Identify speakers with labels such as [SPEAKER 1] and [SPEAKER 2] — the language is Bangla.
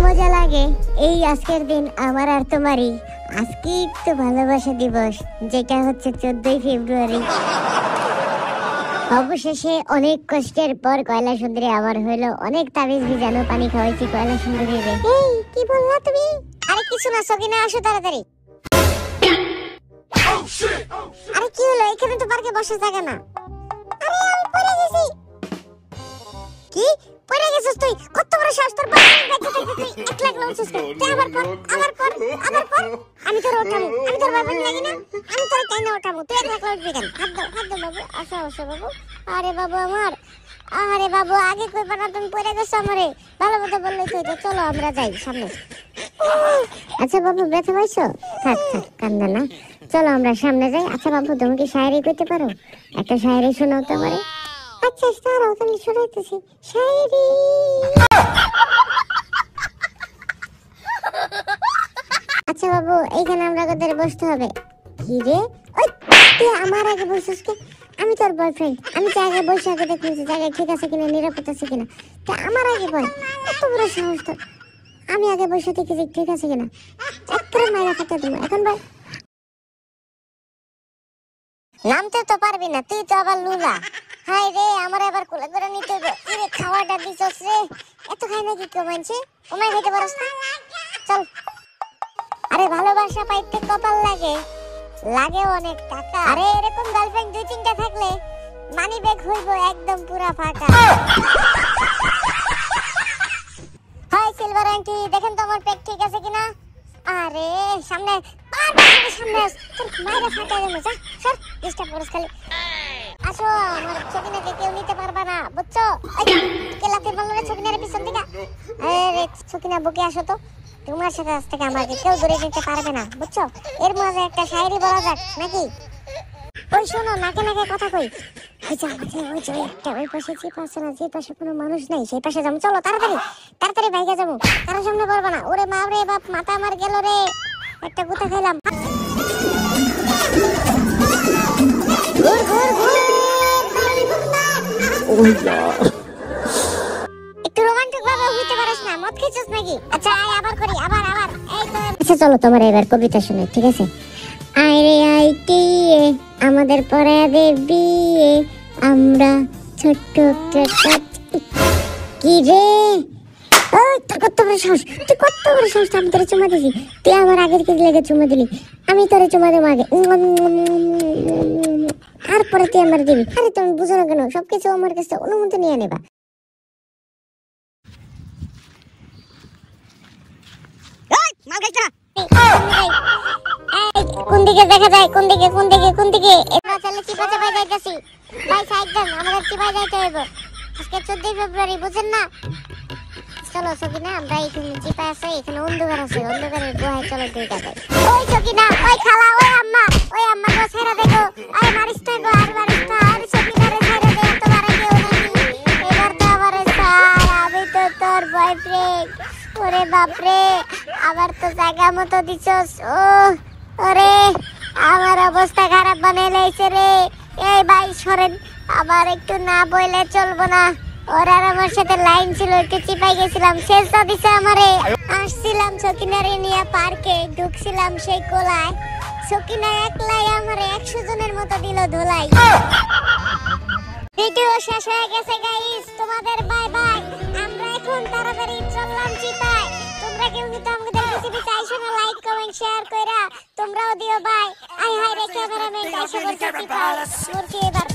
[SPEAKER 1] মজা লাগে এই আজকের দিন আমার আর তোমারই। আজকেই তো ভালোবাসা দিবস, যেটা হচ্ছে 14ই ফেব্রুয়ারি। অবশেষে অনেক কষ্টের পর কয়লা সুন্দরী আমার হইলো। অনেক তাবিজ ভিজানো পানি খাওয়াইছি কয়লা সুন্দরী রে। এই কি বললা তুমি? আরে কিছু না সকিনা, আসো তাড়াতাড়ি। আরে কি হলো? এখানে তো পার্কে বসে থাকে না। আরে আমি পড়ে গেছি। কি পড়ে গেছিস তুই? কত বড় সাহস তোর! তুই 1 লাখ লঞ্চস কর। তুই আবার পর। আমি তোর ওঠাবো। আমি তোর বাবা লাগি না। আমি তোর টাইনে ওঠাবো। তুই 1 লাখ লঞ্চবি কেন? হাত দাও বাবু। আসো বাবু। আরে বাবু আমার। আরে বাবু আগে কই পানা তুমি পড়ে গেছো আমারে। ভালো কথা বললেই তো। চলো আমরা যাই সামনে। আচ্ছা বাবু ব্যথা পাইছো? থাক কান্না না। চলো আমরা সামনে যাই। আচ্ছা বাবু তুমি কি শায়রি কইতে পারো? একটা শায়রি শোনাও তো আমারে। আচ্ছা তারাও তাহলে শোনাইতেছি শায়রি। আচ্ছা বাবু এইখানে আমরা কতরে বসতে হবে? কি রে ওই তুই আমার আগে বসছিস কে? আমি তোর বয়ফ্রেন্ড। আমি জায়গায় বসে আগে দেখি যে জায়গা ঠিক আছে কিনা, নিরাপদ আছে কিনা। তা আমার আগে বল। কত বড় সাহস তোর! আমি আগে বসে দেখি যে ঠিক আছে কিনা। একটা মাইরা ফাটা দেবো। এখন বল। নামতে তো পারবি না, তুই তো আবার লুলা। হাই রে আমার আবার কোলে করে নিতে হবে। ইরে খাওয়াটা দিছস রে। এত খাই নাকি কেউ মানছে? ওমাই খাইতে পারস না? চল। আরে ভালোবাসা পাইতে কপাল লাগে, লাগে অনেক টাকা। আরে এরকম গার্লফ্রেন্ড 2-3টা থাকলে মানি ব্যাগ হইব একদম পুরা ফাটা। হাই সিলভার আন্টি, দেখেন তো আমার পেট ঠিক আছে কিনা। আরে সামনে সামনে তোর মাইরা ফাটা দেবো। যা সর, ডিস্টার্ব করিস খালি। আসো আমার ছবিনাকে কেউ নিতে পারবা না, বুঝছো? কেলাতে বললো রে ছবিনারে পিছন থেকে। আরে ছবিনা বুকে আসো তো। তোমার সাথে আজ থেকে আমাকে কেউ দূরে যেতে পারবে না, বুঝছো? এর মাঝে একটা শায়রি বলা যাক নাকি? ওই শোনো, নাকে কথা কই। ওই যে একটা ওই পাশে চিপ আছে না, যে পাশে কোনো মানুষ নাই সেই পাশে যাবো। চলো তাড়াতাড়ি বাইকে যাবো। কারোর সামনে বলবো না। ওরে মা রে বাপ, মাথা আমার গেল রে। একটা গুতা খাইলাম। একটু রোমান্টিক ভাবে হইতে পারিস না? মদ খেয়েছিস নাকি? আচ্ছা আবার করি। আবার আচ্ছা চলো তোমার এবার কবিতা শুনে, ঠিক আছে? আইরে আইটিয়ে আমাদের পড়ায় দে বিয়ে, আমরা ছোট্ট কি রে। তুই কত বড় সাহস! আমি তোরে চুমা দিছি, তুই আমার আগের কি লেগে চুমা দিলি। আমি তোরে চুমা দেবো আগে, তারপরে তুই আমার দিবি। আরে তুমি বুঝো না কেন? সবকিছু আমার কাছে অনুমতি নিয়ে নেবা। কোন দিকে দেখা যায়? কোন দিকে? এবার চলে চিপা চাপাই যাইতাছি। ভাই সাইড দেন, আমাদের চিপাই যাইতে হইব। আজকে 14ই ফেব্রুয়ারি, বুঝেন না? চলো সকিনা, আমরা এখানে চিপা আছে, এখানে অন্ধকার আছে, অন্ধকারের গুহায় চলো দুইটা যাই। ওই সকিনা, ওই খালা, ওই আম্মা গো ছেড়ে দেখো। আরে মারিস তো গো, আর মারিস না। আর সকিনারে ছেড়ে দে, এত বারে কেউ নাই। এবার তো আমারে ছাড়, আমি তো তোর বয়ফ্রেন্ড। ওরে বাপরে, আবার তো জায়গা মতো দিছস। ওরে আমার অবস্থা খারাপ বানাই লাইছে রে। এই ভাই সরেন, আবার একটু না বইলে চলবো না। ওর আর আমার সাথে লাইন ছিল, একটু চিপাই গেছিলাম, শেষ দিছে আমারে। আসছিলাম সকিনারে নিয়ে পার্কে, ঢুকছিলাম সেই কোলায়। সকিনা একলাই আমারে 100 জনের মতো দিল ধোলাই। ভিডিও শেষ হয়ে গেছে গাইস, তোমাদের বাই বাই। আমরা এখন তাড়াতাড়ি চললাম চিপায়। তোমরা কেউ কিন্তু আমাদের রেসিপি চাইছো না? লাইক কমেন্ট শেয়ার কইরা তোমরাও দিও বাই। আই হাই রে ক্যামেরাম্যান, আইসা বলছি চিপায়। মরছি এবার।